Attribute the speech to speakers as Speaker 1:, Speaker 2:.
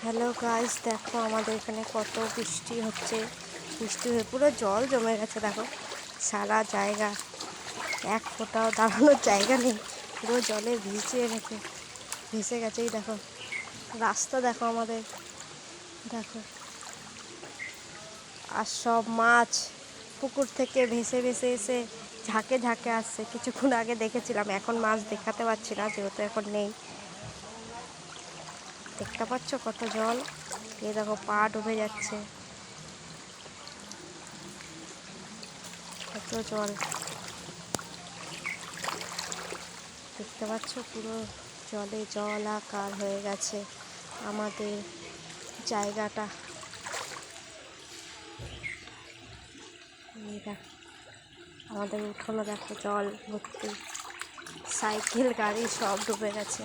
Speaker 1: Hello guys, দেখো আমাদের এখানে কত বৃষ্টি হচ্ছে। বৃষ্টি হয়ে পুরো জল জমে গেছে। দেখো সারা জায়গা, এক ফোঁটাও দাঁড়ানোর জায়গা নেই, পুরো জলে ভেসে গেছে। এই দেখো রাস্তা, দেখো আমাদের, দেখো। আর সব মাছ পুকুর থেকে ভেসে ভেসে এসে ঝাঁকে ঝাঁকে আসছে। কিছুক্ষণ আগে দেখেছিলাম, এখন মাছ দেখাতে পারছি না যেহেতু এখন নেই। দেখতে পাচ্ছ কত জল। এই দেখো পা ডুবে যাচ্ছে, কত জল দেখতে পাচ্ছ। পুরো জলে জলাকার হয়ে গেছে আমাদের জায়গাটা। এই দেখো আমাদের উঠোনে, দেখো জল ভর্তি, সাইকেল গাড়ি সব ডুবে গেছে।